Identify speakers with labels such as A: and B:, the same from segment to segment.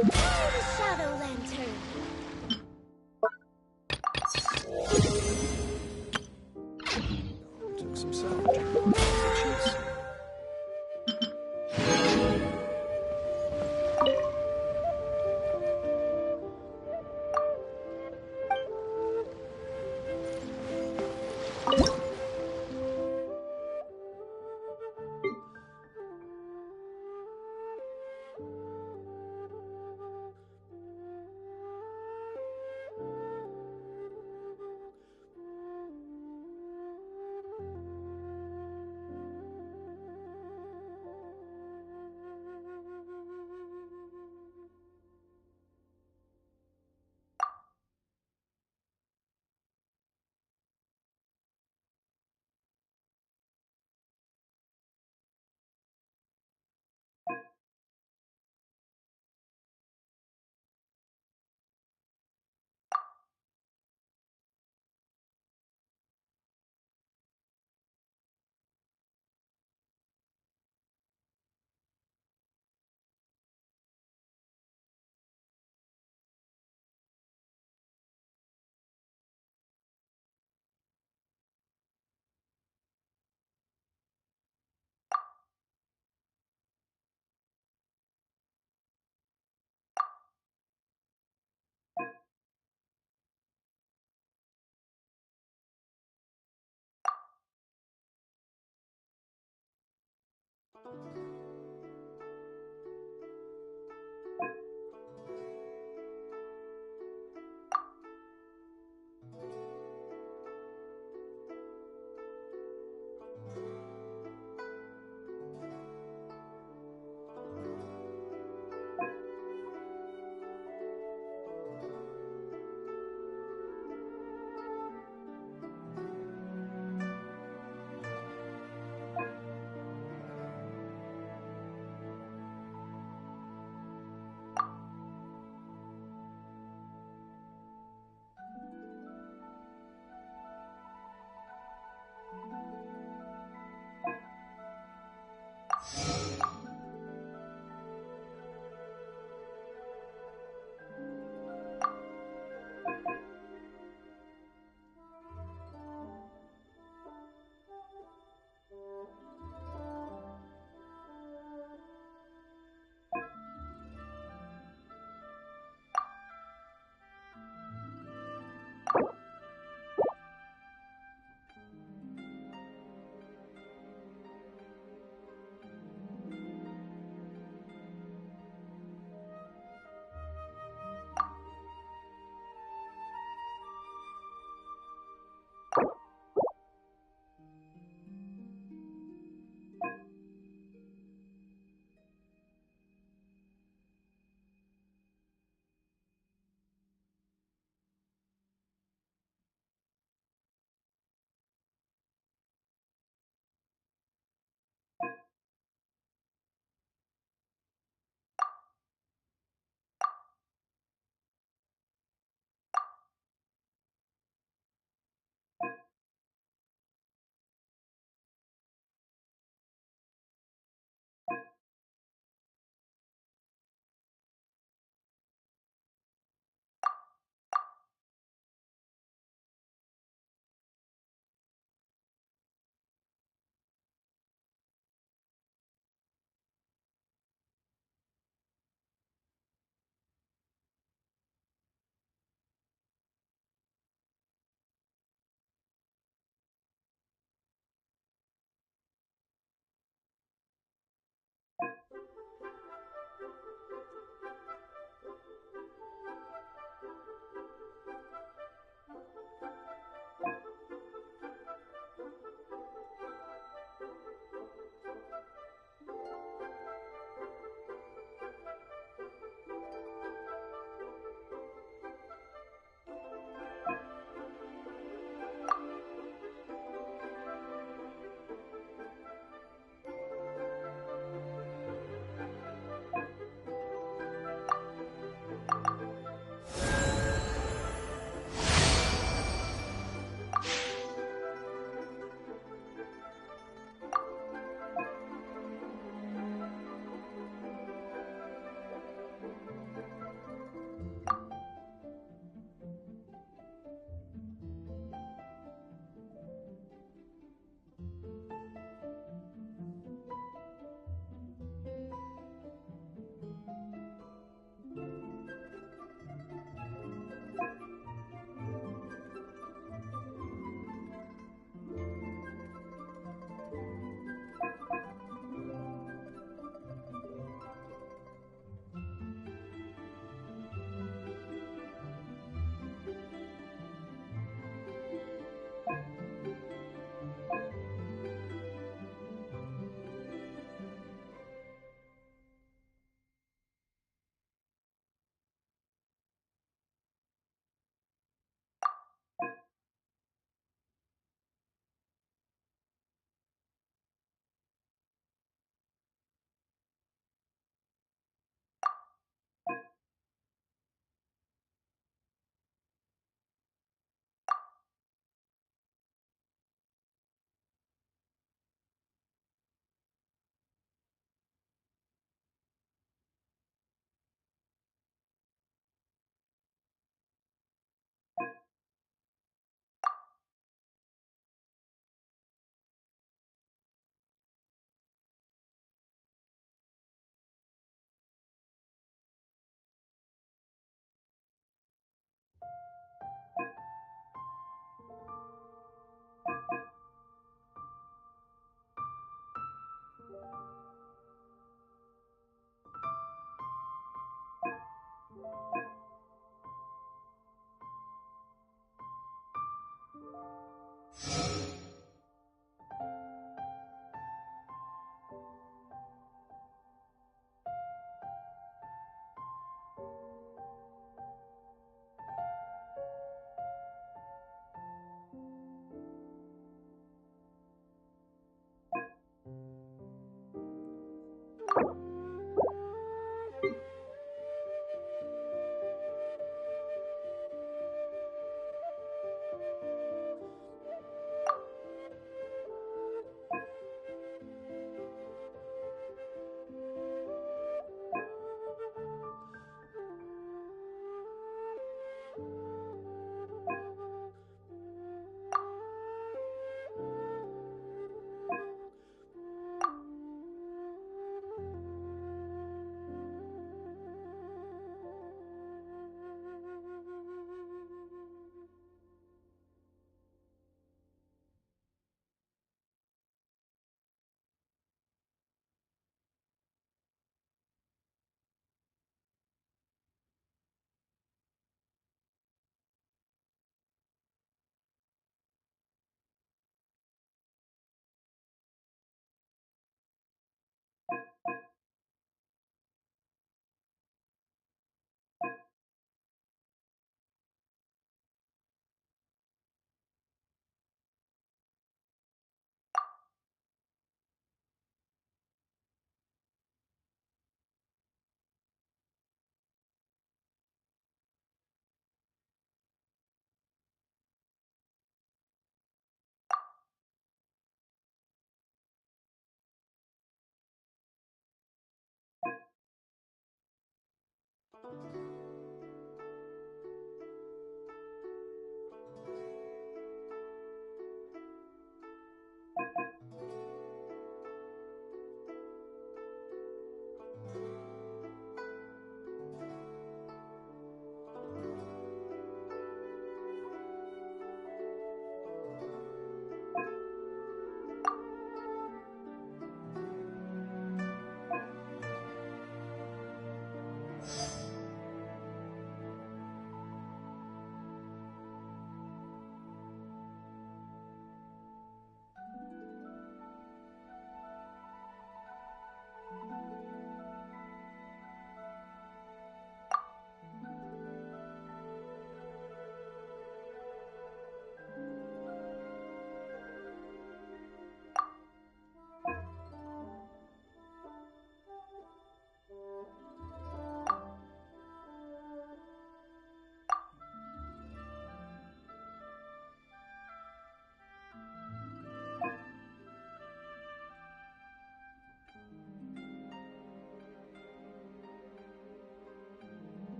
A: The shadow lantern.
B: Took some salvaging. Cheers.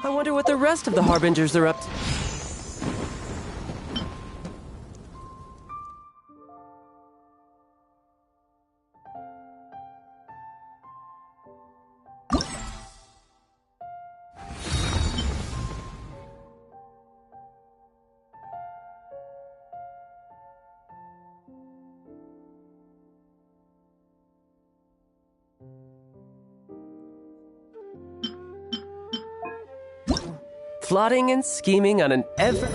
C: I wonder what the rest of the Harbingers are up to. Plotting and scheming on an ever...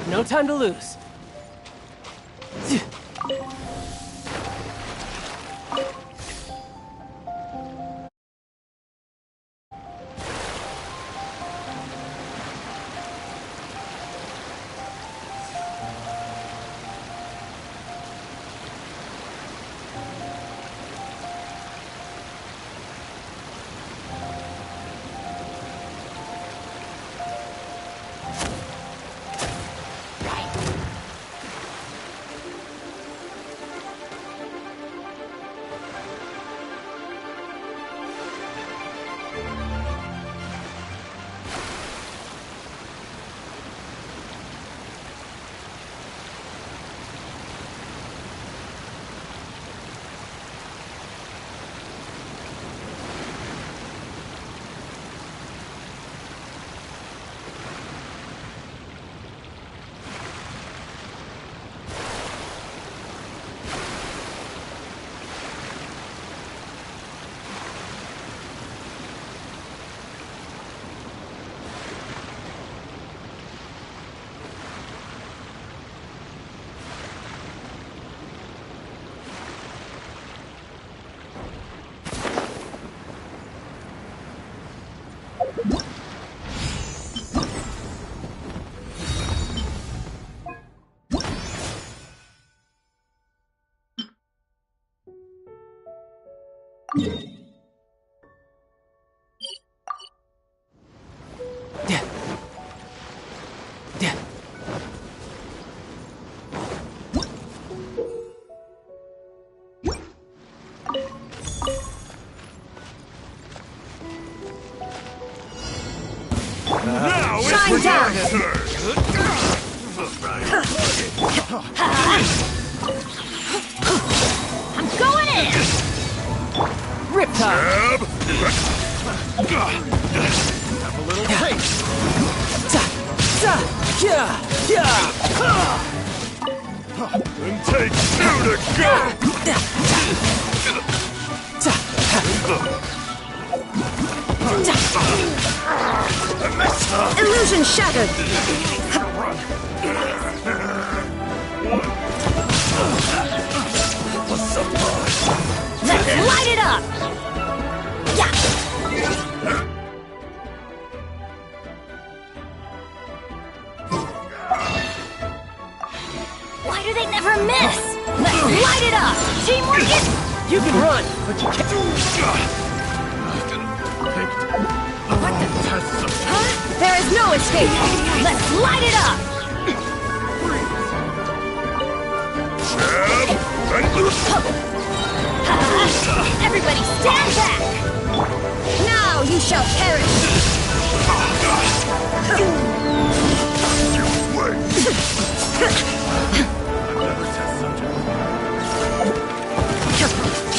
C: No time to lose.
D: Now it's
A: Shine
D: your
A: down.
D: turn!
A: I'm going in!
C: Riptide!
D: Have a little taste! And take two to go!
A: Illusion shattered!
D: One
A: Let's light it up! Yeah! Why do they never miss? Let's light it up! Teamwork is...
C: You can run, but you can't.
A: What the... Huh? There is no escape! Let's light it up! Everybody stand back! Now you shall perish!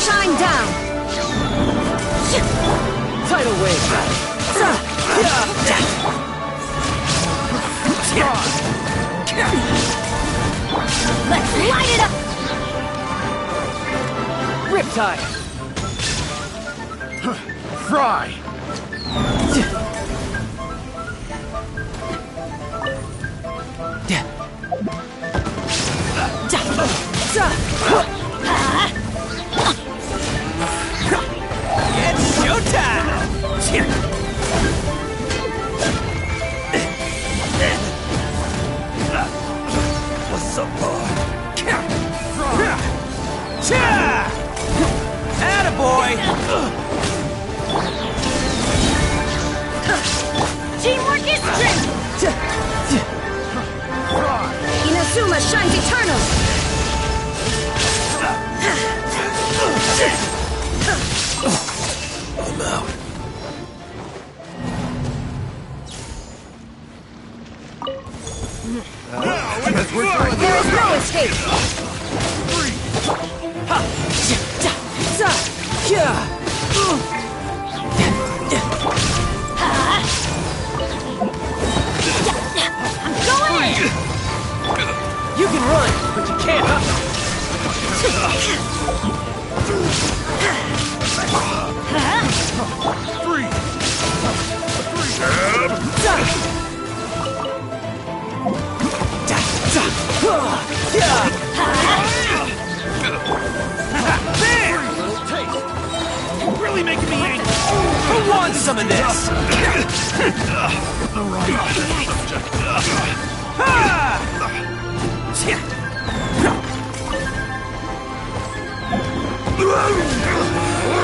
A: Shine down!
C: Tidal wave.
A: Let's light it up!
C: Riptide.
D: Fry!
C: It's showtime! What's up, boy? Attaboy!
A: Teamwork is strength! Inazuma shines eternal!
C: I'm out.
A: There is no escape! I'm going in!
C: You can run, but you can't hop.
D: You're really making me angry!
C: Who wants some of this?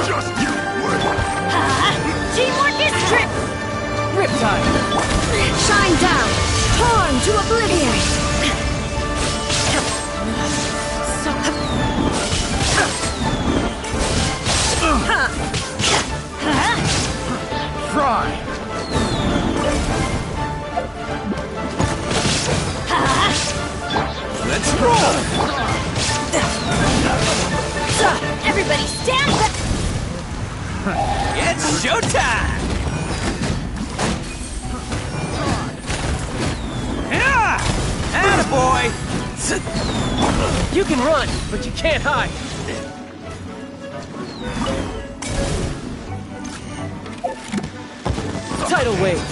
D: Just you wait!
A: Teamwork is strength!
C: Riptide.
A: Shine down! Torn to oblivion!
D: Fry!
C: Let's roll!
A: Everybody stand back!
C: It's showtime! Yeah! Attaboy! You can run, but you can't hide. Tidal wave.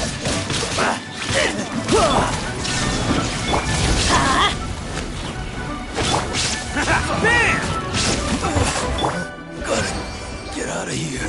C: Bam! Gotta get out of here.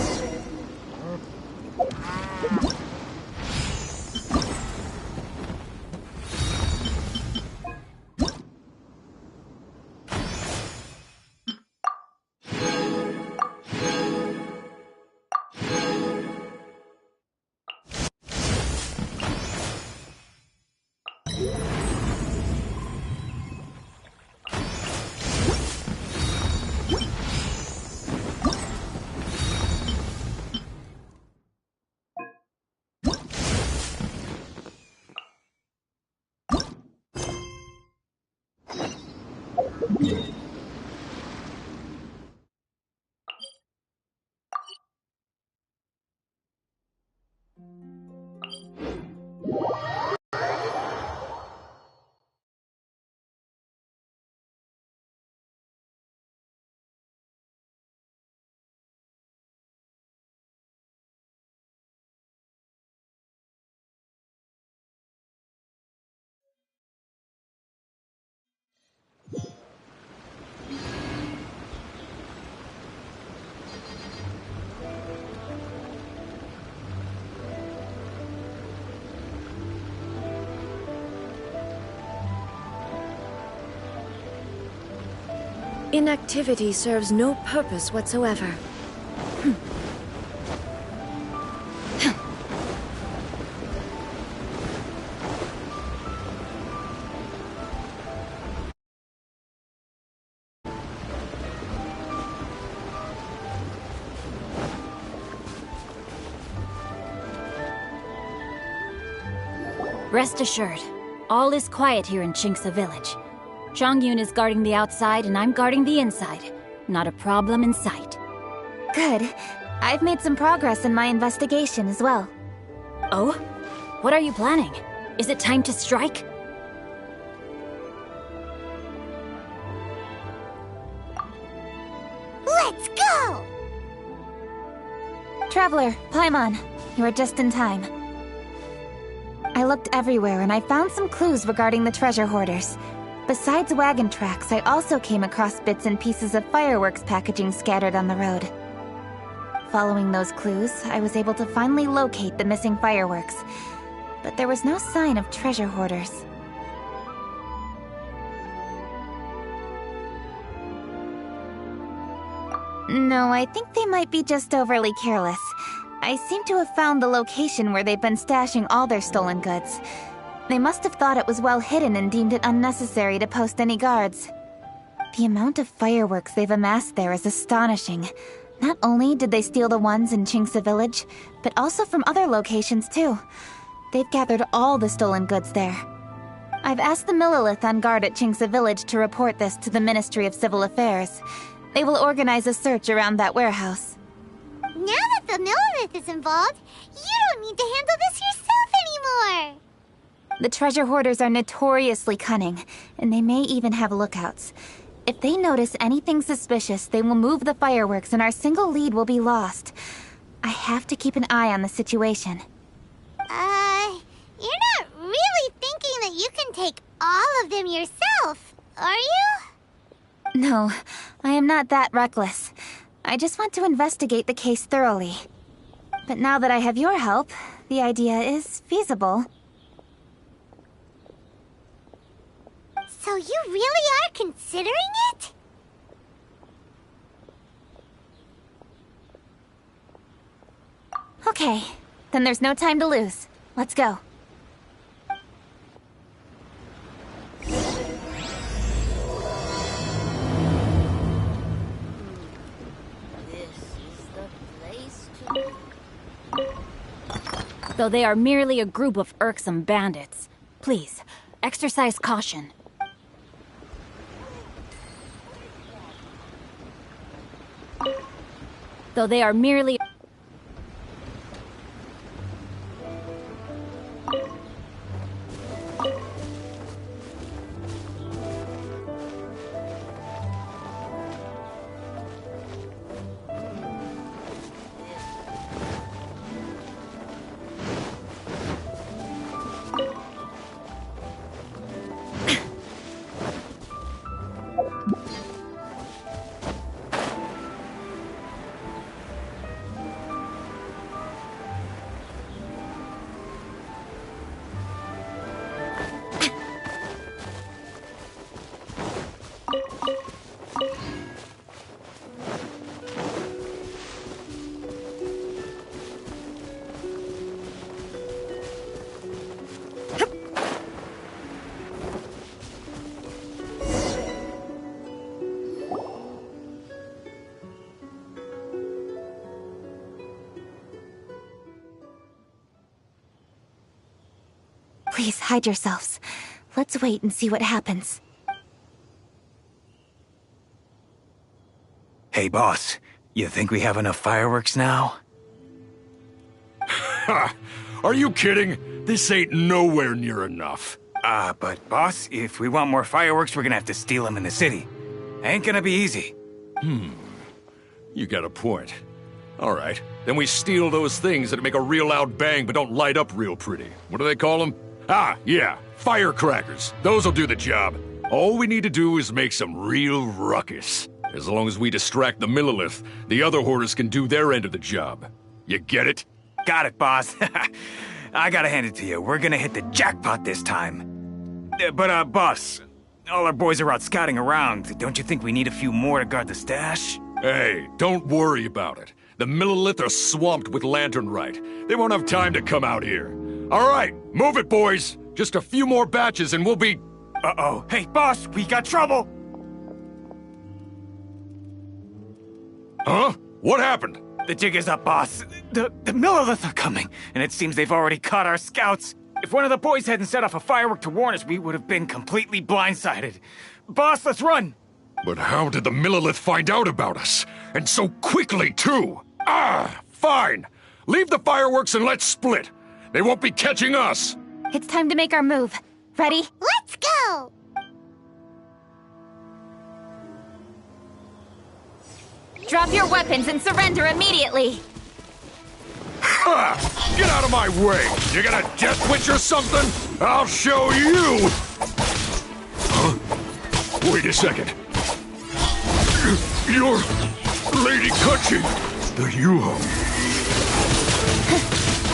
A: inactivity serves no purpose whatsoever.
E: Rest assured, all is quiet here in Qingce Village. Zhongyun is guarding the outside and I'm guarding the inside. Not a problem in sight.
F: Good. I've made some progress in my investigation as well.
E: Oh? What are you planning? Is it time to strike?
F: Let's go! Traveler, Paimon, you are just in time. I looked everywhere and I found some clues regarding the treasure hoarders. Besides wagon tracks, I also came across bits and pieces of fireworks packaging scattered on the road. Following those clues, I was able to finally locate the missing fireworks. But there was no sign of treasure hoarders. No, I think they might be just overly careless. I seem to have found the location where they've been stashing all their stolen goods. They must have thought it was well hidden and deemed it unnecessary to post any guards. The amount of fireworks they've amassed there is astonishing. Not only did they steal the ones in Qingce Village, but also from other locations too. They've gathered all the stolen goods there. I've asked the Millilith on guard at Qingce Village to report this to the Ministry of Civil Affairs. They will organize a search around that warehouse.
G: Now that the Millilith is involved, you don't need to handle this yourself anymore!
F: The treasure hoarders are notoriously cunning, and they may even have lookouts. If they notice anything suspicious, they will move the fireworks and our single lead will be lost. I have to keep an eye on the situation.
G: You're not really thinking that you can take all of them yourself, are you?
F: No, I am not that reckless. I just want to investigate the case thoroughly. But now that I have your help, the idea is feasible.
G: So you really are considering it?
F: Okay, then there's no time to lose. Let's go.
E: Though they are merely a group of irksome bandits. Please, exercise caution. Though they are merely...
F: Please, hide yourselves. Let's wait and see what happens.
H: Hey, boss. You think we have enough fireworks now?
D: Ha! Are you kidding? This ain't nowhere near enough.
H: But boss, if we want more fireworks, we're gonna have to steal them in the city. Ain't gonna be easy.
D: You got a point. All right, then we steal those things that make a real loud bang but don't light up real pretty. What do they call them? Ah, yeah, firecrackers. Those'll do the job. All we need to do is make some real ruckus. As long as we distract the Millilith, the other hoarders can do their end of the job. You get it?
H: Got it, boss. I gotta hand it to you. We're gonna hit the jackpot this time. But, boss, all our boys are out scouting around. Don't you think we need a few more to guard the stash?
D: Hey, don't worry about it. The Millilith are swamped with lanternite. They won't have time to come out here. All right, move it, boys. Just a few more batches and we'll be...
H: Uh-oh. Hey, boss, we got trouble!
D: Huh? What happened?
H: The jig is up, boss. The Millilith are coming, and it seems they've already caught our scouts. If one of the boys hadn't set off a firework to warn us, we would have been completely blindsided. Boss, let's run!
D: But how did the Millilith find out about us? And so quickly, too! Ah, fine! Leave the fireworks and let's split! They won't be catching us!
F: It's time to make our move. Ready?
G: Let's go!
F: Drop your weapons and surrender immediately!
D: Ha! Get out of my way! You gonna death witch or something? I'll show you! Huh? Wait a second. You're Lady Kutchi, the Yuho.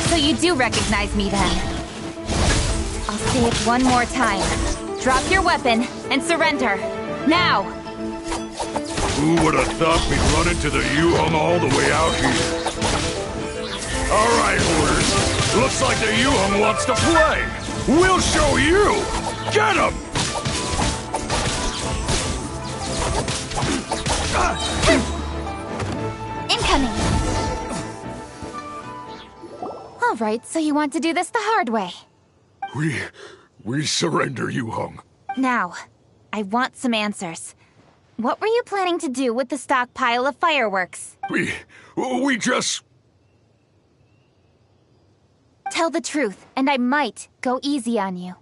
F: So you do recognize me then? I'll say it one more time. Drop your weapon and surrender. Now!
D: Who would have thought we'd run into the Yuhong all the way out here? All right, Hoarders. Looks like the Yuhong wants to play. We'll show you! Get him!
F: Incoming! All right, so you want to do this the hard way.
D: We surrender, Yuhong.
F: Now, I want some answers. What were you planning to do with the stockpile of fireworks?
D: We just...
F: Tell the truth, and I might go easy on you.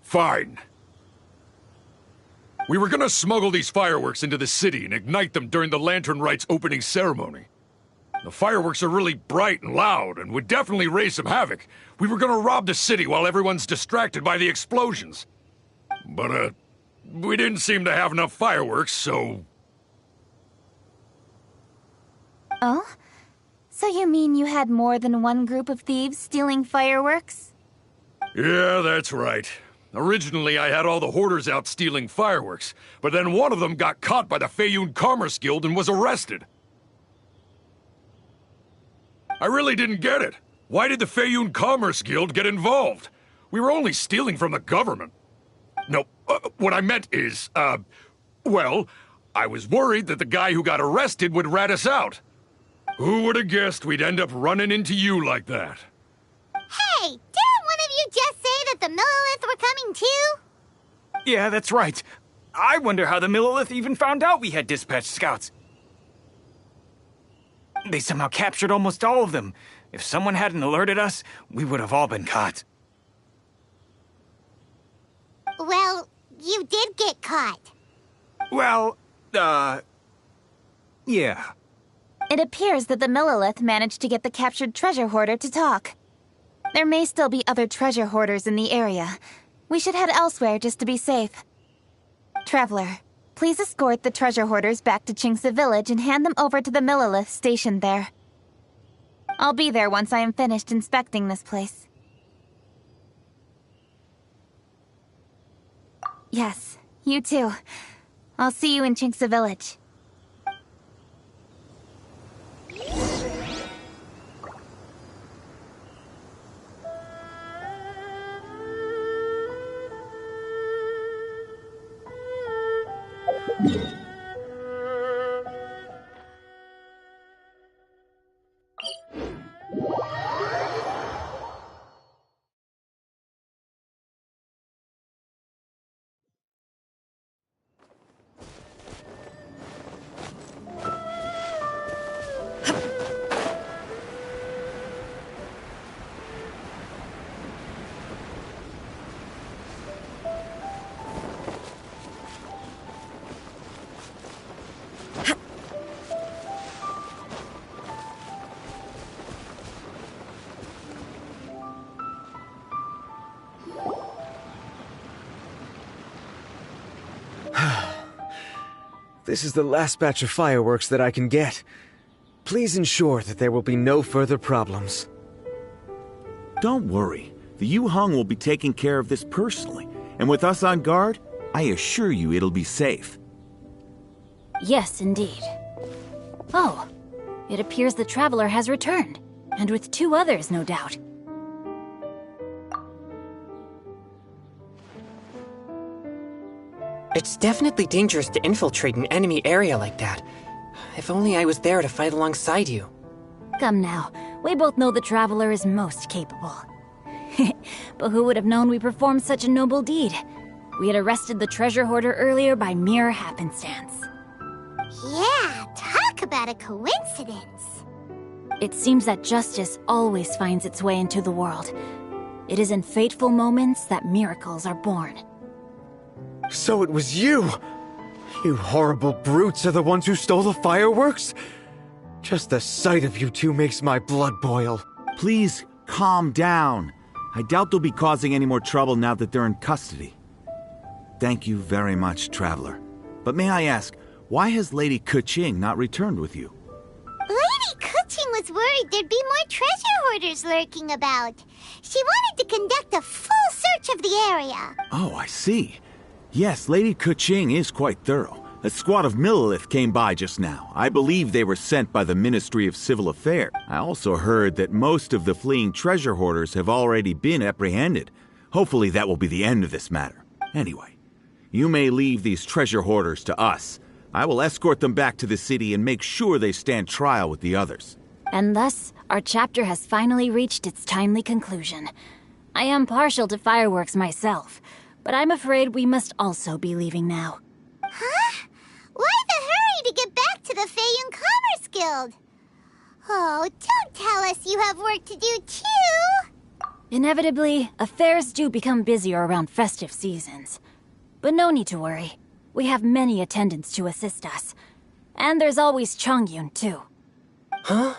D: Fine. We were gonna smuggle these fireworks into the city and ignite them during the Lantern Rite's opening ceremony. The fireworks are really bright and loud and would definitely raise some havoc. We were gonna rob the city while everyone's distracted by the explosions. But, we didn't seem to have enough fireworks, so...
F: Oh? So you mean you had more than one group of thieves stealing fireworks?
D: Yeah, that's right. Originally, I had all the hoarders out stealing fireworks, but then one of them got caught by the Feiyun Commerce Guild and was arrested. I really didn't get it. Why did the Feiyun Commerce Guild get involved? We were only stealing from the government. No, what I meant is, well, I was worried that the guy who got arrested would rat us out. Who would have guessed we'd end up running into you like that?
G: Hey, didn't one of you just say that the Millilith were coming too?
H: Yeah, that's right. I wonder how the Millilith even found out we had dispatched scouts. They somehow captured almost all of them. If someone hadn't alerted us, we would have all been caught.
G: Well, you did get caught.
H: Well, yeah.
F: It appears that the Millilith managed to get the captured treasure hoarder to talk. There may still be other treasure hoarders in the area. We should head elsewhere just to be safe. Traveler, please escort the treasure hoarders back to Qingce Village and hand them over to the Millilith stationed there. I'll be there once I am finished inspecting this place. Yes, you too. I'll see you in Qingce Village.
B: This is the last batch of fireworks that I can get. Please ensure that there will be no further problems.
I: Don't worry. The Yu Hung will be taking care of this personally, and with us on guard, I assure you it'll be safe.
E: Yes, indeed. Oh, it appears the Traveler has returned, and with 2 others, no doubt.
C: It's definitely dangerous to infiltrate an enemy area like that. If only I was there to fight alongside you.
E: Come now, we both know the Traveler is most capable. But who would have known we performed such a noble deed? We had arrested the treasure hoarder earlier by mere happenstance.
G: Yeah, talk about a coincidence.
E: It seems that justice always finds its way into the world. It is in fateful moments that miracles are born.
B: So it was you! You horrible brutes are the ones who stole the fireworks? Just the sight of you two makes my blood boil.
I: Please, calm down. I doubt they'll be causing any more trouble now that they're in custody. Thank you very much, Traveler. But may I ask, why has Lady Keqing not returned with you?
G: Lady Keqing was worried there'd be more treasure hoarders lurking about. She wanted to conduct a full search of the area.
I: Oh, I see. Yes, Lady Keqing is quite thorough. A squad of Millilith came by just now. I believe they were sent by the Ministry of Civil Affairs. I also heard that most of the fleeing treasure hoarders have already been apprehended. Hopefully that will be the end of this matter. Anyway, you may leave these treasure hoarders to us. I will escort them back to the city and make sure they stand trial with the others.
E: And thus, our chapter has finally reached its timely conclusion. I am partial to fireworks myself, but I'm afraid we must also be leaving now.
G: Huh? Why the hurry to get back to the Feiyun Commerce Guild? Oh, don't tell us you have work to do too!
E: Inevitably, affairs do become busier around festive seasons. But no need to worry. We have many attendants to assist us. And there's always Chongyun, too.
C: Huh?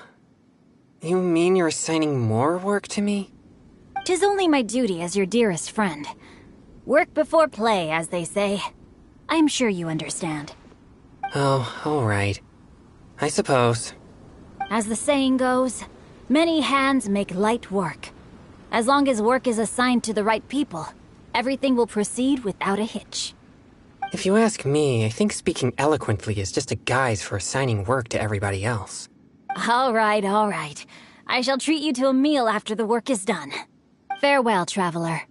C: You mean you're assigning more work to me?
E: 'Tis only my duty as your dearest friend. Work before play, as they say. I'm sure you understand.
C: Oh, all right. I suppose.
E: As the saying goes, many hands make light work. As long as work is assigned to the right people, everything will proceed without a hitch.
C: If you ask me, I think speaking eloquently is just a guise for assigning work to everybody else.
E: All right, all right. I shall treat you to a meal after the work is done. Farewell, traveler.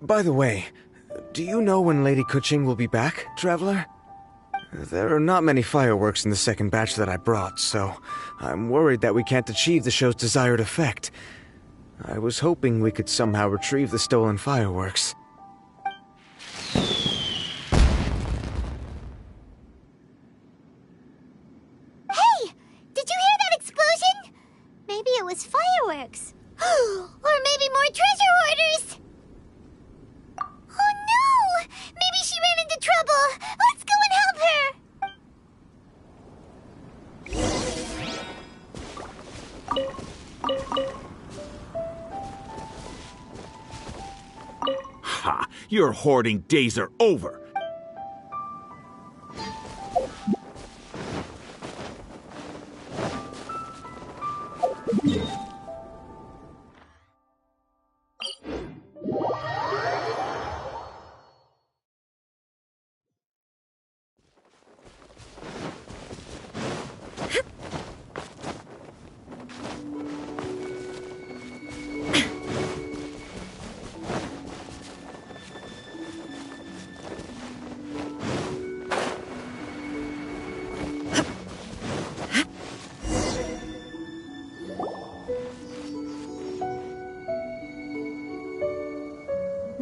B: By the way, do you know when Lady Keqing will be back, Traveler? There are not many fireworks in the second batch that I brought, so I'm worried that we can't achieve the show's desired effect. I was hoping we could somehow retrieve the stolen fireworks.
G: Hey! Did you hear that explosion? Maybe it was fireworks. Or maybe more treasure hoarders! Oh no! Maybe she ran into trouble! Let's go and help her!
I: Ha! Your hoarding days are over!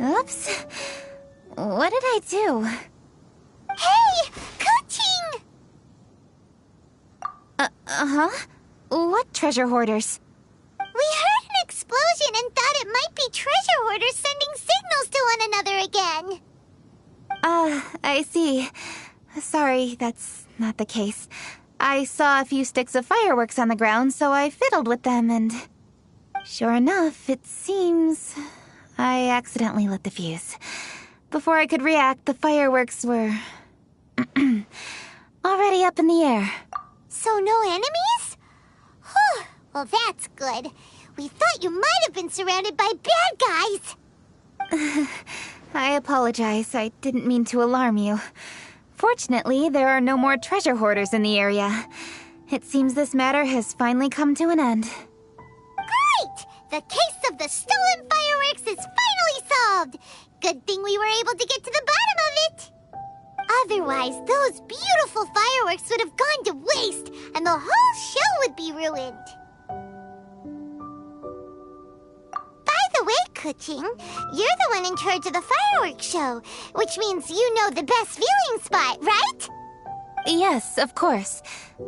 F: Oops. What did I do?
G: Hey! Keqing!
F: Uh-huh? What treasure hoarders?
G: We heard an explosion and thought it might be treasure hoarders sending signals to one another again.
F: I see. Sorry, that's not the case. I saw a few sticks of fireworks on the ground, so I fiddled with them and... Sure enough, it seems... I accidentally lit the fuse. Before I could react, the fireworks were... already up in the air.
G: So no enemies? Whew, well that's good. We thought you might have been surrounded by bad guys.
F: I apologize. I didn't mean to alarm you. Fortunately, there are no more treasure hoarders in the area. It seems this matter has finally come to an end.
G: Great! The case of the stolen fireworks is finally solved! Good thing we were able to get to the bottom of it! Otherwise, those beautiful fireworks would have gone to waste, and the whole show would be ruined. By the way, Kuching, you're the one in charge of the fireworks show, which means you know the best viewing spot, right?
F: Yes, of course.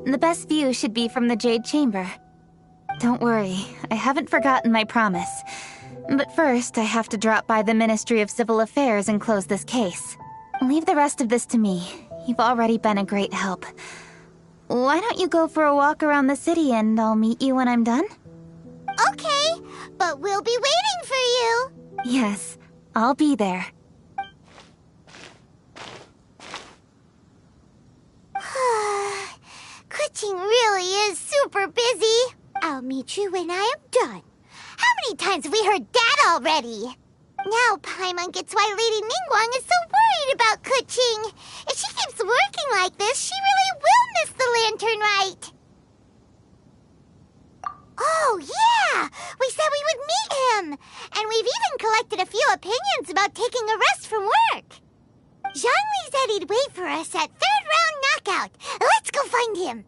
F: The best view should be from the Jade Chamber. Don't worry, I haven't forgotten my promise. But first, I have to drop by the Ministry of Civil Affairs and close this case. Leave the rest of this to me. You've already been a great help. Why don't you go for a walk around the city and I'll meet you when I'm done?
G: Okay, but we'll be waiting for you.
F: Yes, I'll be there.
G: Kuching really is super busy. I'll meet you when I am done. How many times have we heard that already? Now Paimon gets why Lady Ningguang is so worried about Kuching. If she keeps working like this, she really will miss the lantern rite. Oh, yeah! We said we would meet him! And we've even collected a few opinions about taking a rest from work. Zhongli said he'd wait for us at third round knockout. Let's go find him.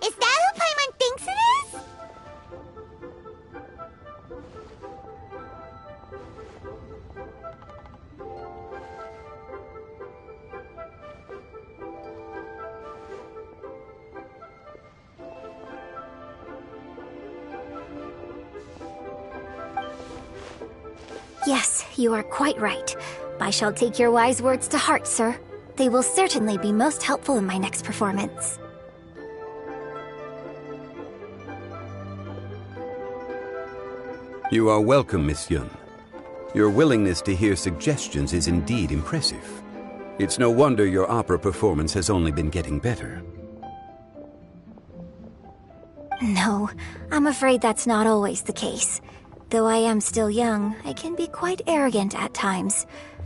G: Is that who Paimon thinks it is?
E: Yes, you are quite right. I shall take your wise words to heart, sir. They will certainly be most helpful in my next performance.
J: You are welcome, Miss Yun. Your willingness to hear suggestions is indeed impressive. It's no wonder your opera performance has only been getting better.
E: No, I'm afraid that's not always the case. Though I am still young, I can be quite arrogant at times.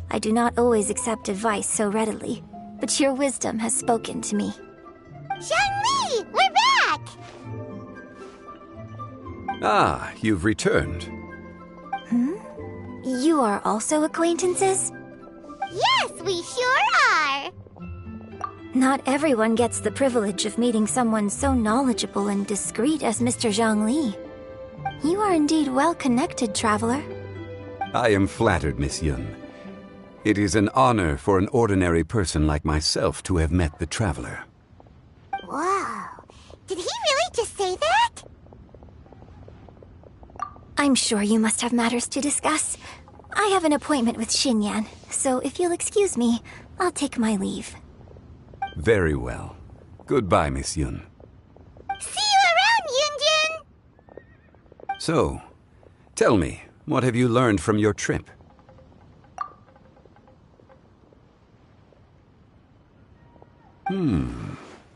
E: I do not always accept advice so readily, but your wisdom has spoken to me.
G: Zhongli, we're back!
J: Ah, you've returned.
E: You are also acquaintances?
G: Yes, we sure are!
E: Not everyone gets the privilege of meeting someone so knowledgeable and discreet as Mr. Zhongli. You are indeed well-connected, traveler.
J: I am flattered, Miss Yun. It is an honor for an ordinary person like myself to have met the traveler.
G: Wow. Did he really just say that?
E: I'm sure you must have matters to discuss. I have an appointment with Xinyan, so if you'll excuse me, I'll take my leave.
J: Very well. Goodbye, Miss Yun.
G: See you around, Yunjin!
J: So, tell me, what have you learned from your trip?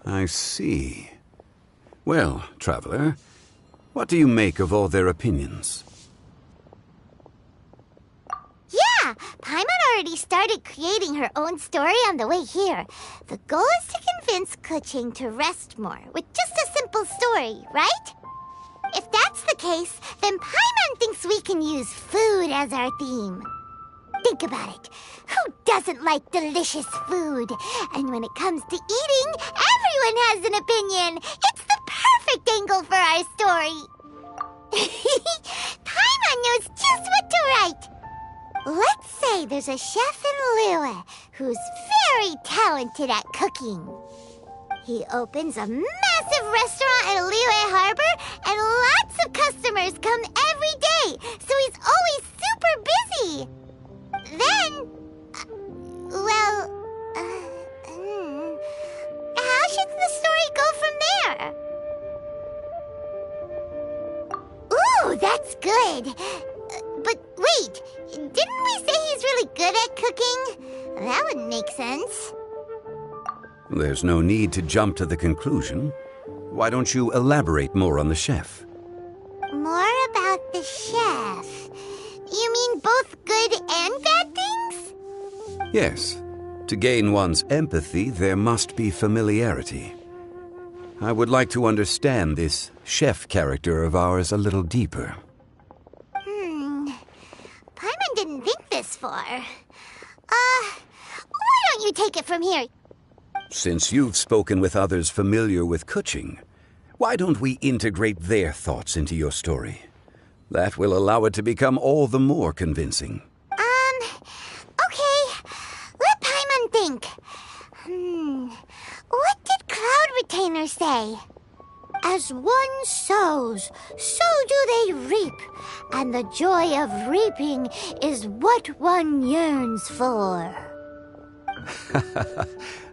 J: I see. Well, traveler, what do you make of all their opinions?
G: Yeah, Paimon already started creating her own story on the way here. The goal is to convince Kuching to rest more with just a simple story, right? If that's the case, then Paimon thinks we can use food as our theme. Think about it. Who doesn't like delicious food? And when it comes to eating, everyone has an opinion. It's the perfect angle for our story. Paimon knows just what to write. Let's say there's a chef in Liyue who's very talented at cooking. He opens a massive restaurant at Liyue Harbor, and lots of customers come every day, so he's always super busy. Then, how should the story go from there? Ooh, that's good. But wait, didn't we say he's really good at cooking? That wouldn't make sense.
J: There's no need to jump to the conclusion. Why don't you elaborate more on the chef?
G: More about the chef? You mean both good and bad things?
J: Yes. To gain one's empathy, there must be familiarity. I would like to understand this chef character of ours a little deeper.
G: Paimon didn't think this far. Why don't you take it from here?
J: Since you've spoken with others familiar with Kuching, why don't we integrate their thoughts into your story? That will allow it to become all the more convincing.
G: Okay. Let Paimon think. What did Cloud Retainer say? As one sows, so do they reap. And the joy of reaping is what one yearns for.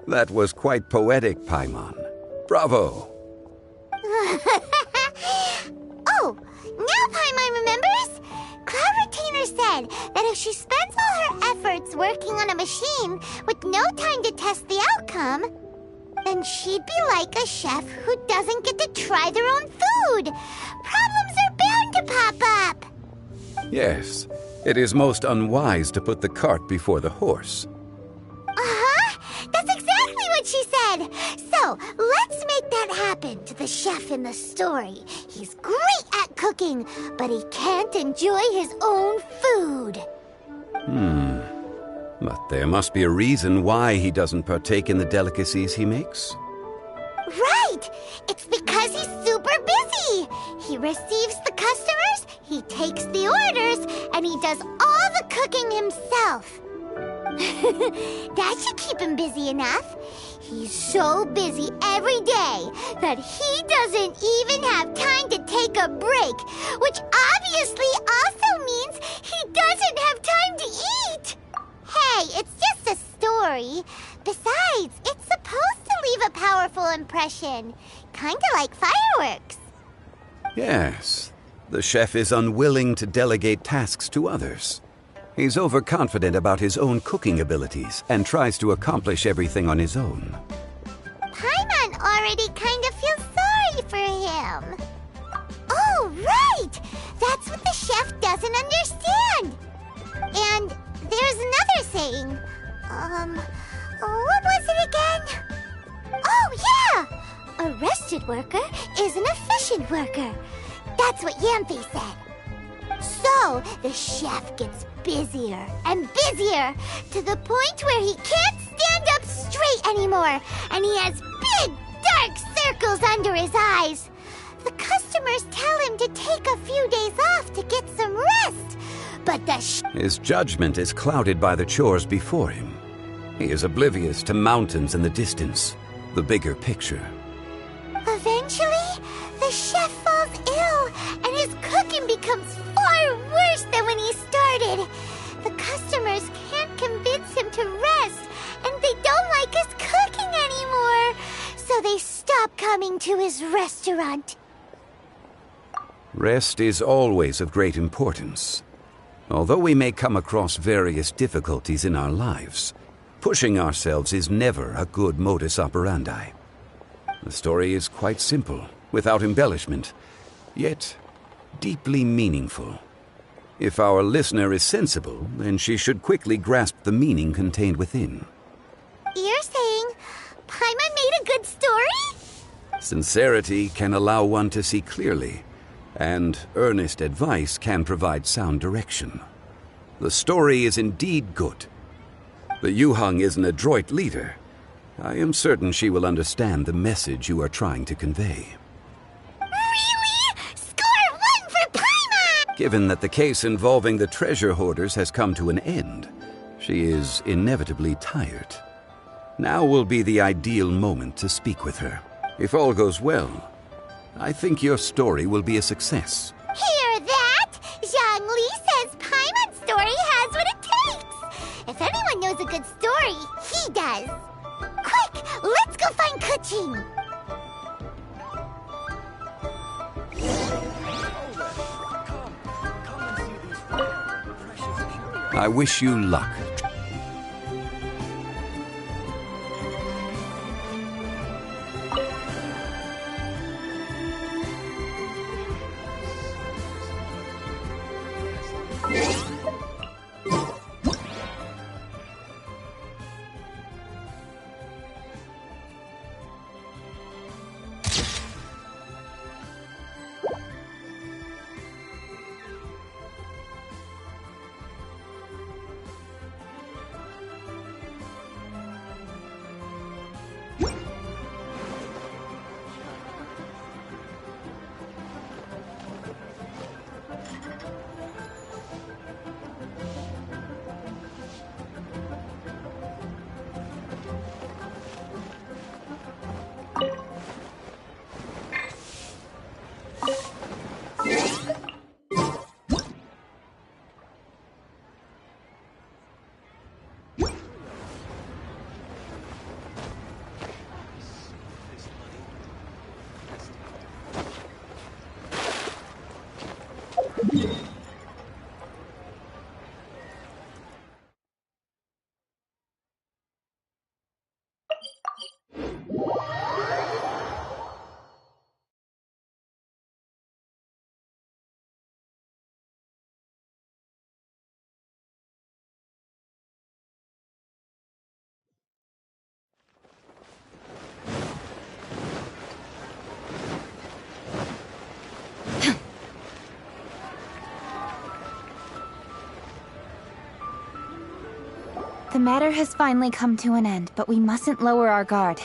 J: That was quite poetic, Paimon. Bravo!
G: Oh, now Paimon remembers? Cloud Retainer said that if she spends all her efforts working on a machine with no time to test the outcome, then she'd be like a chef who doesn't get to try their own food. Problems are bound to pop up.
J: Yes, it is most unwise to put the cart before the horse.
G: That's exactly what she said. So, let's make that happen to the chef in the story. He's great at cooking, but he can't enjoy his own food.
J: But there must be a reason why he doesn't partake in the delicacies he makes.
G: Right! It's because he's super busy. He receives the customers, he takes the orders, and he does all the cooking himself. That should keep him busy enough. He's so busy every day that he doesn't even have time to take a break, which obviously also means he doesn't have time to eat. Hey, it's just a story. Besides, it's supposed to leave a powerful impression, kinda like fireworks.
J: Yes, the chef is unwilling to delegate tasks to others. He's overconfident about his own cooking abilities and tries to accomplish everything on his own.
G: Paimon already kind of feels sorry for him. Oh, right! That's what the chef doesn't understand. And there's another saying. What was it again? Oh, yeah! A rested worker is an efficient worker. That's what Yamphy said. So, the chef gets busier and busier to the point where he can't stand up straight anymore, and he has big, dark circles under his eyes. The customers tell him to take a few days off to get some rest, but
J: his judgment is clouded by the chores before him. He is oblivious to mountains in the distance, the bigger picture.
G: Eventually, the chef falls ill, and his cooking becomes far worse than when he started. The customers can't convince him to rest, and they don't like his cooking anymore, so they stop coming to his restaurant.
J: Rest is always of great importance. Although we may come across various difficulties in our lives, pushing ourselves is never a good modus operandi. The story is quite simple, without embellishment, yet deeply meaningful. If our listener is sensible, then she should quickly grasp the meaning contained within.
G: You're saying Paimon made a good story?
J: Sincerity can allow one to see clearly, and earnest advice can provide sound direction. The story is indeed good. The Yuhang is an adroit leader. I am certain she will understand the message you are trying to convey.
G: Really? Score 1 for Paimon!
J: Given that the case involving the treasure hoarders has come to an end, she is inevitably tired. Now will be the ideal moment to speak with her. If all goes well, I think your story will be a success.
G: Hear that? Zhang Li says Paimon's story has what it takes. If anyone knows a good story, he does. Quick, let's go find Kuching.
J: I wish you luck.
F: The matter has finally come to an end, but we mustn't lower our guard.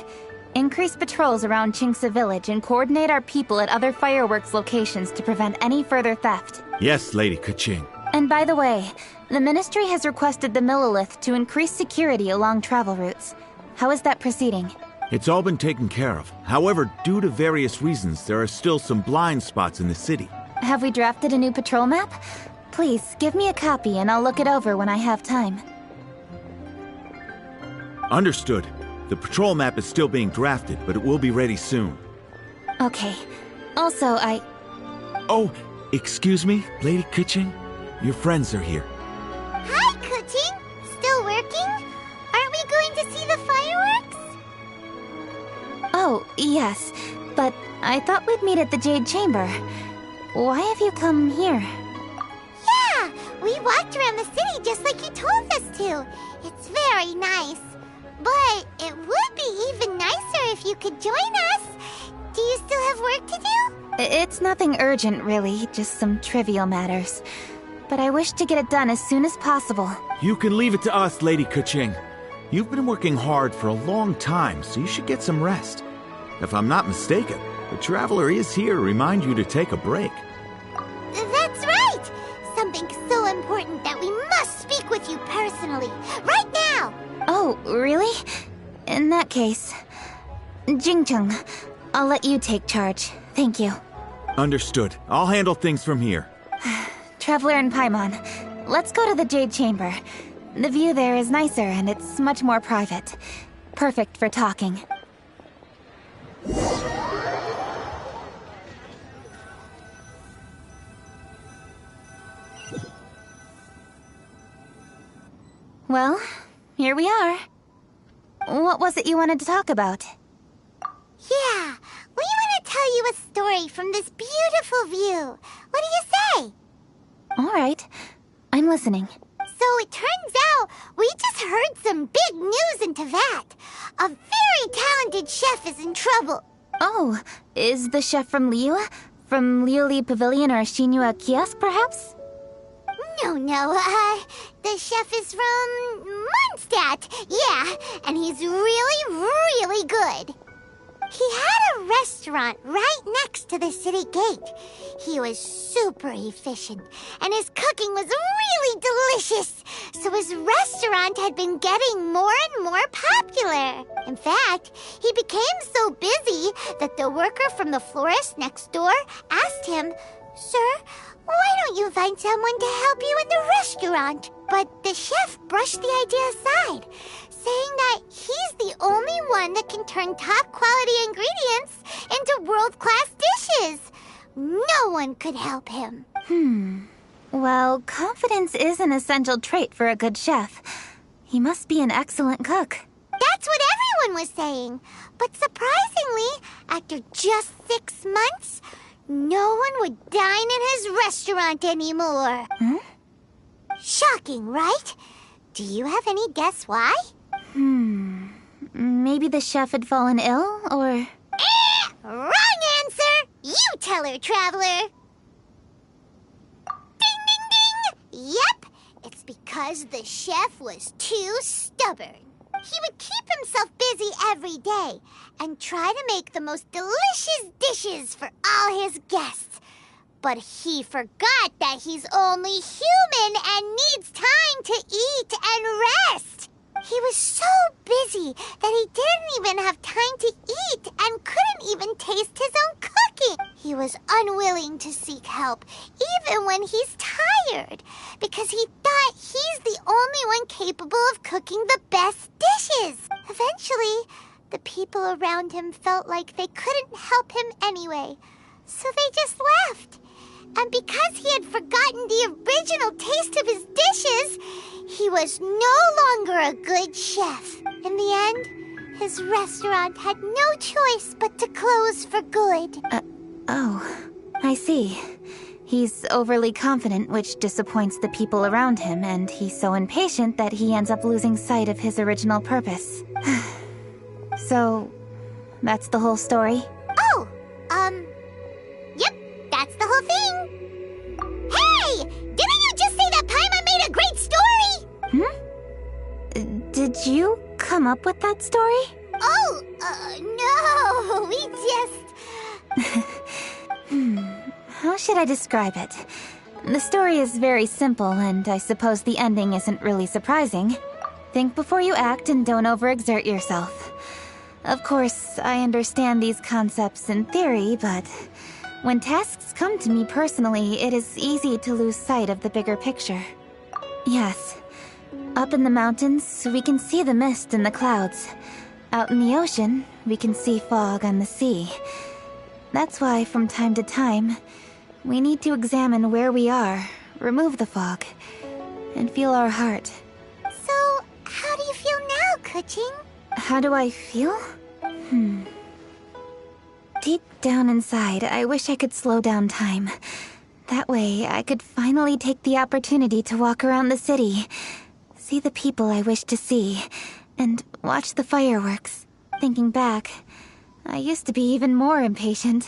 F: Increase patrols around Qingce village and coordinate our people at other fireworks locations to prevent any further theft.
I: Yes, Lady Keqing.
F: And by the way, the Ministry has requested the Millelith to increase security along travel routes. How is that proceeding?
I: It's all been taken care of. However, due to various reasons, there are still some blind spots in the city.
F: Have we drafted a new patrol map? Please, give me a copy and I'll look it over when I have time.
I: Understood. The patrol map is still being drafted, but it will be ready soon.
F: Okay. Also,
I: Oh, excuse me, Lady Keqing? Your friends are here.
G: Hi, Kuching. Still working? Aren't we going to see the fireworks?
F: Oh, yes. But I thought we'd meet at the Jade Chamber. Why have you come here?
G: Yeah, we walked around the city just like you told us to. It's very nice. But it would be even nicer if you could join us. Do you still have work to do?
F: It's nothing urgent, really. Just some trivial matters. But I wish to get it done as soon as possible.
I: You can leave it to us, Lady Keqing. You've been working hard for a long time, so you should get some rest. If I'm not mistaken, the Traveler is here to remind you to take a break.
G: That's right! Something so important that we must speak with you personally. Right now!
F: Oh, really? In that case... Jingcheng, I'll let you take charge. Thank you.
I: Understood. I'll handle things from here.
F: Traveler and Paimon, let's go to the Jade Chamber. The view there is nicer and it's much more private. Perfect for talking. Well, here we are. What was it you wanted to talk about?
G: Yeah, we want to tell you a story from this beautiful view. What do you say?
F: All right, I'm listening.
G: So it turns out we just heard some big news in Teyvat. A very talented chef is in trouble.
F: Oh, is the chef from Liyue? From Liuli Pavilion or Shinua Kiosk, perhaps?
G: No, the chef is from Mondstadt. Yeah, and he's really, really good. He had a restaurant right next to the city gate. He was super efficient, and his cooking was really delicious. So his restaurant had been getting more and more popular. In fact, he became so busy that the worker from the florist next door asked him, "Sir, why don't you find someone to help you in the restaurant?" But the chef brushed the idea aside, saying that he's the only one that can turn top-quality ingredients into world-class dishes. No one could help him.
F: Well, confidence is an essential trait for a good chef. He must be an excellent cook.
G: That's what everyone was saying. But surprisingly, after just 6 months, no one would dine in his restaurant anymore. Shocking, right? Do you have any guess why?
F: Maybe the chef had fallen ill, or...
G: Wrong answer! You tell her, Traveler! Ding, ding, ding! Yep, it's because the chef was too stubborn. He would keep himself busy every day and try to make the most delicious dishes for all his guests. But he forgot that he's only human and needs time to eat and rest. He was so busy that he didn't even have time to eat and couldn't even taste his own cooking. He was unwilling to seek help, even when he's tired, because he thought he's the only one capable of cooking the best dishes. Eventually, the people around him felt like they couldn't help him anyway, so they just left. And because he had forgotten the original taste of his dishes, he was no longer a good chef. In the end, his restaurant had no choice but to close for good.
F: Oh, I see. He's overly confident, which disappoints the people around him, and he's so impatient that he ends up losing sight of his original purpose. So, that's the whole story?
G: Oh, yep, that's the whole thing. Hey! Didn't you just say that Paimon made a great story?
F: Did you come up with that story?
G: Oh, no, we just...
F: How should I describe it? The story is very simple, and I suppose the ending isn't really surprising. Think before you act and don't overexert yourself. Of course, I understand these concepts in theory, but when tasks come to me personally, it is easy to lose sight of the bigger picture. Yes, up in the mountains, we can see the mist and the clouds. Out in the ocean, we can see fog on the sea. That's why, from time to time, we need to examine where we are, remove the fog, and feel our heart.
G: So, how do you feel now, Kuching?
F: How do I feel? Deep down inside, I wish I could slow down time. That way, I could finally take the opportunity to walk around the city, see the people I wish to see, and watch the fireworks. Thinking back, I used to be even more impatient.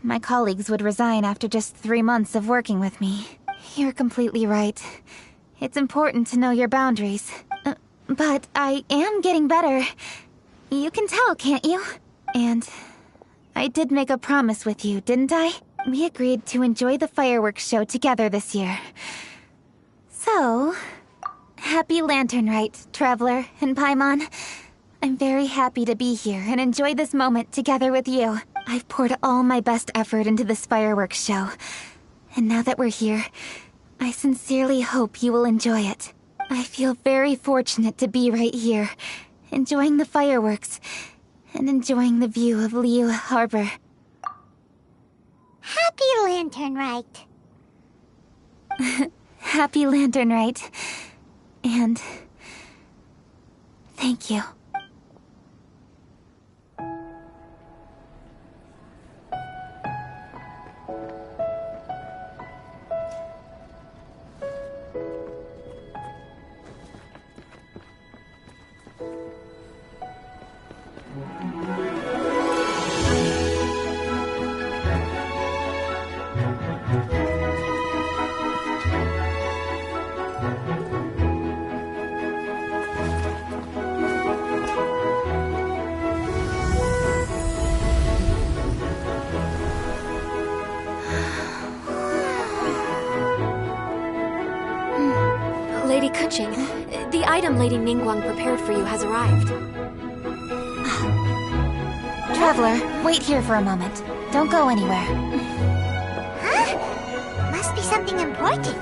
F: My colleagues would resign after just 3 months of working with me. You're completely right. It's important to know your boundaries. But I am getting better. You can tell, can't you? And I did make a promise with you, didn't I? We agreed to enjoy the fireworks show together this year. So, happy Lantern Rite, Traveler and Paimon. I'm very happy to be here and enjoy this moment together with you. I've poured all my best effort into this fireworks show. And now that we're here, I sincerely hope you will enjoy it. I feel very fortunate to be right here, enjoying the fireworks, and enjoying the view of Liu Harbor.
G: Happy Lantern Rite.
F: Happy Lantern Rite. And thank you.
K: Lady Kuching. The item Lady Ningguang prepared for you has arrived.
F: Traveler, wait here for a moment. Don't go anywhere.
G: Huh? Must be something important.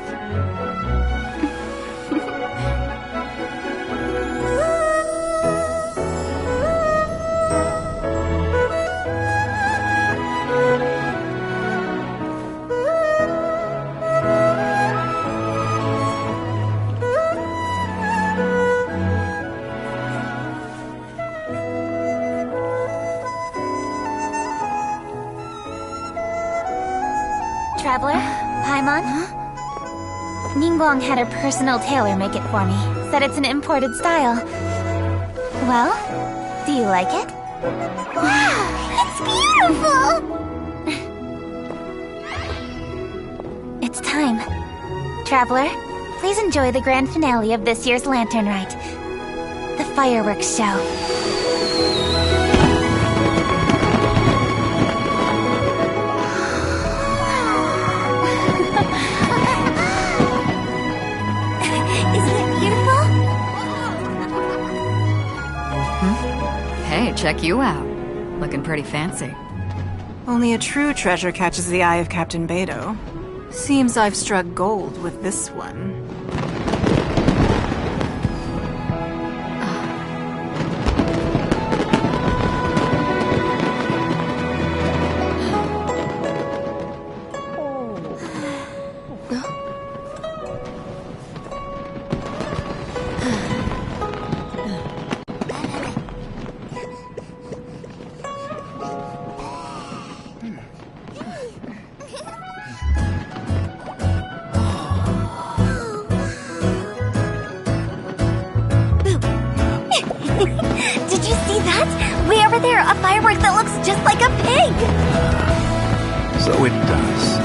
F: Traveler, Paimon? Ningguang had her personal tailor make it for me. Said it's an imported style. Well, do you like it?
G: Wow, it's beautiful!
F: It's time. Traveler, please enjoy the grand finale of this year's Lantern Rite. The fireworks show.
A: Hey, check you out. Looking pretty fancy.
L: Only a true treasure catches the eye of Captain Beidou. Seems I've struck gold with this one.
G: Did you see that? Way over there, a firework that looks just like a pig!
M: So it does.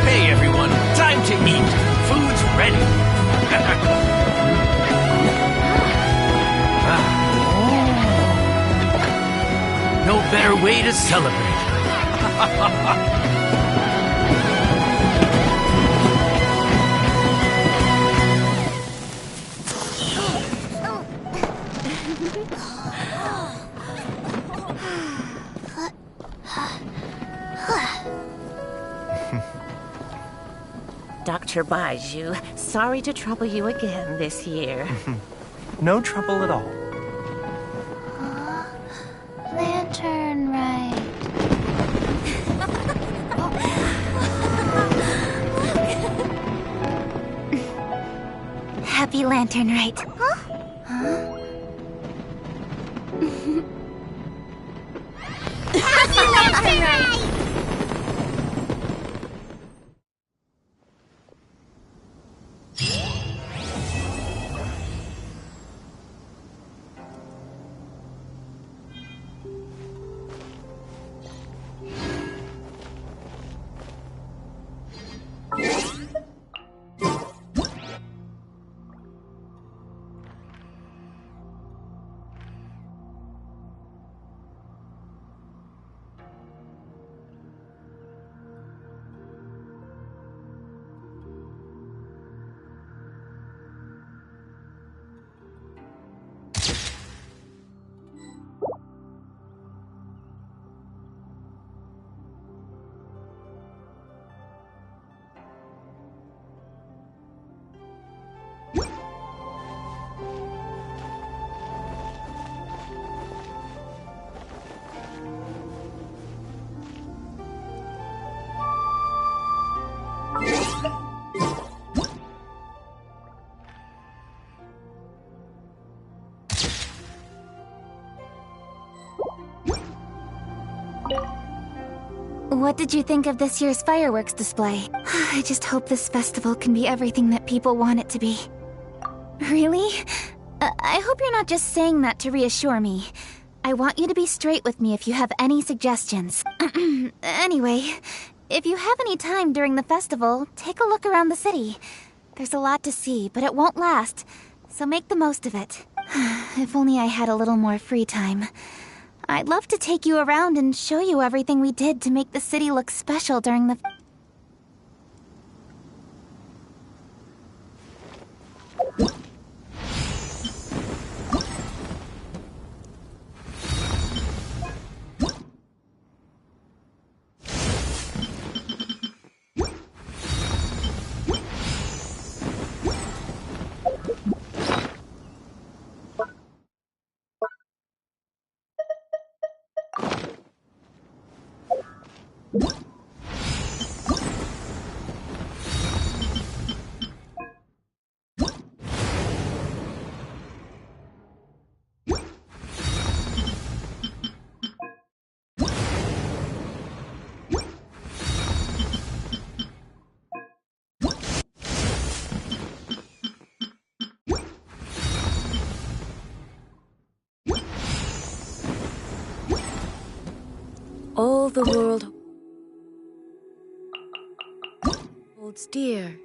C: Hey everyone, time to eat. Food's ready. No better way to celebrate.
N: Dr. Baiju, sorry to trouble you again this year.
C: No trouble at all.
G: Lantern Rite.
F: Happy Lantern Rite.
G: Happy Lantern Rite!
F: What did you think of this year's fireworks display? I just hope this festival can be everything that people want it to be. Really? I hope you're not just saying that to reassure me. I want you to be straight with me if you have any suggestions. Anyway, if you have any time during the festival, take a look around the city. There's a lot to see, but it won't last. so make the most of it. If only I had a little more free time. I'd love to take you around and show you everything we did to make the city look special during the...
A: All the world holds dear.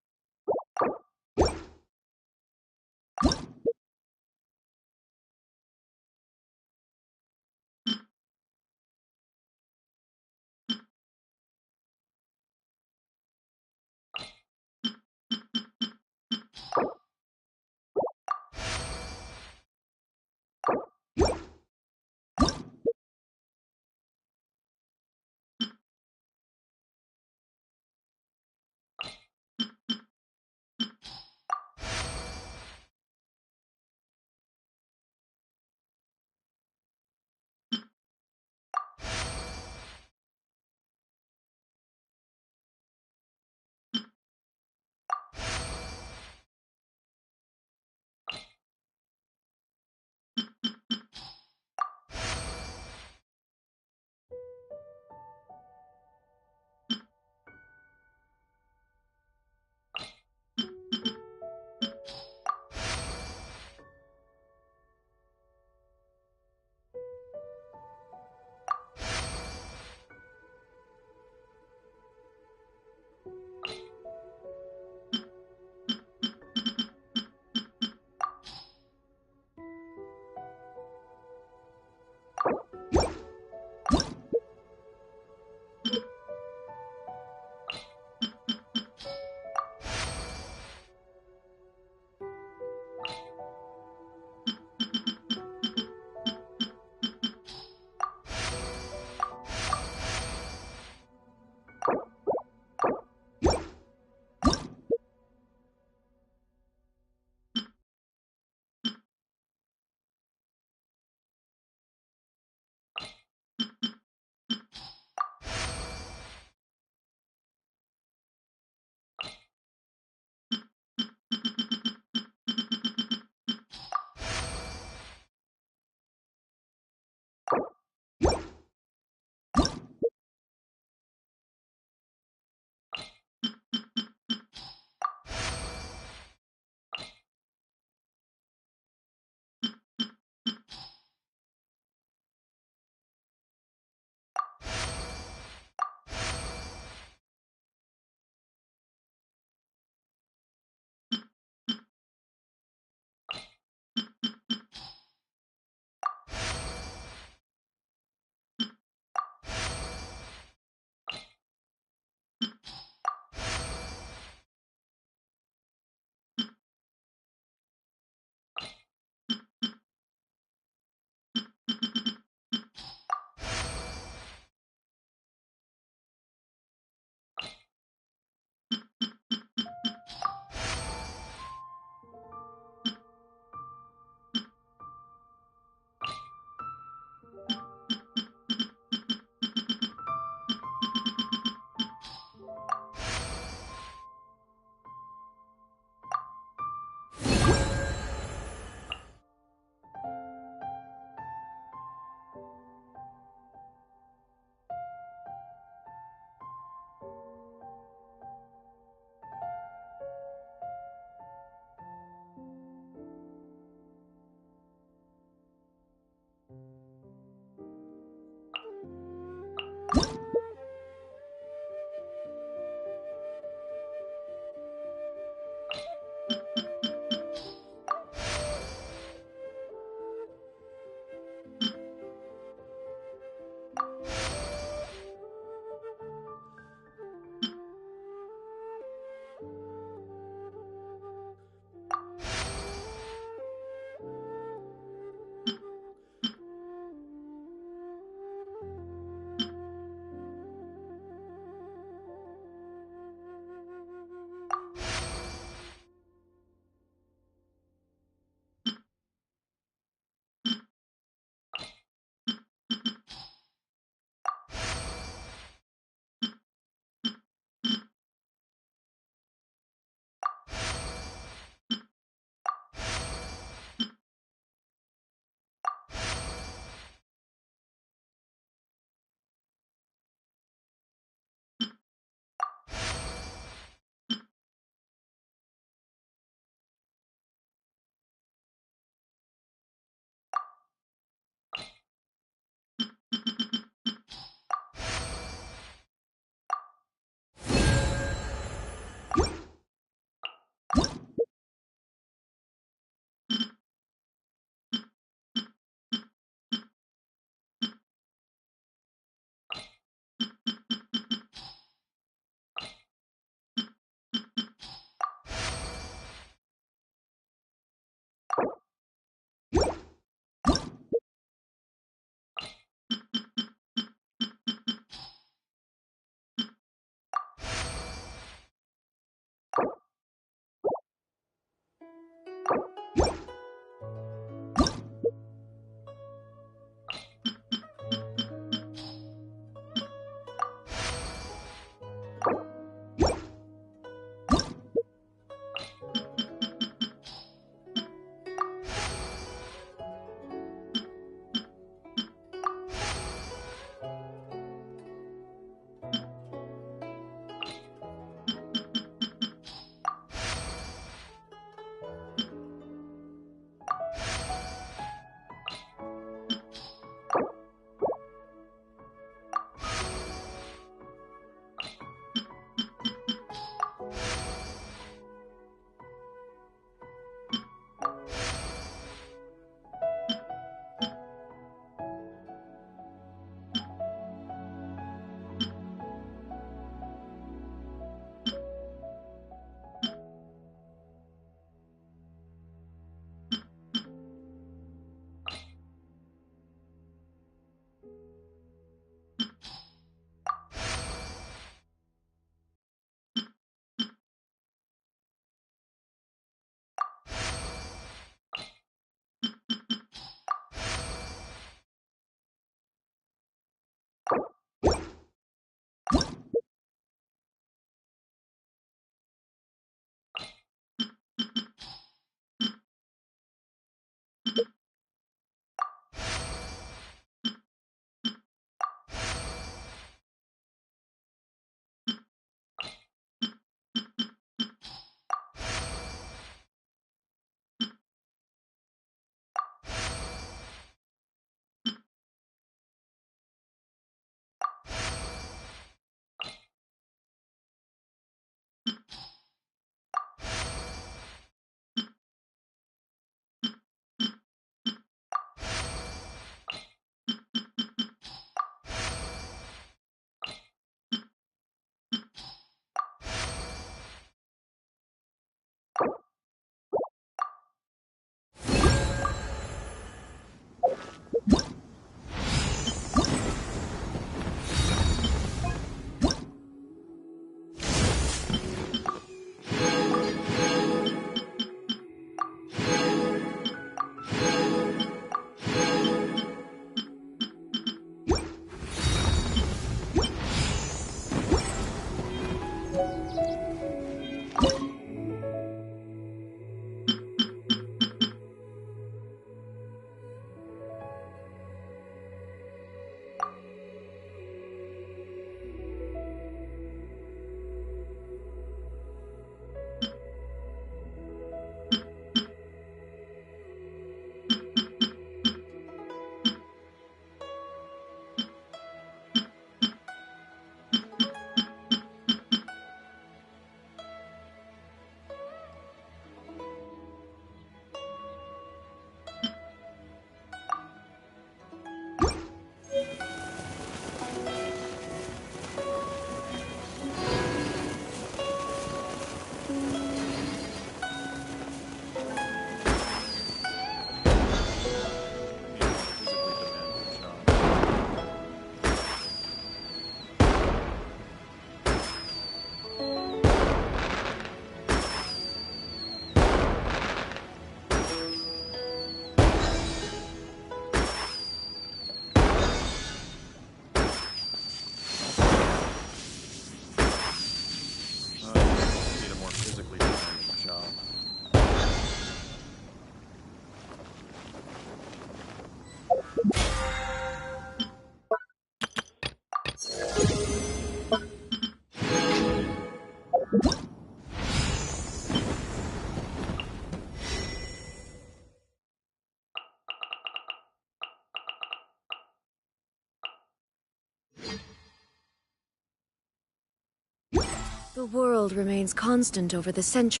K: The world remains constant over the centuries.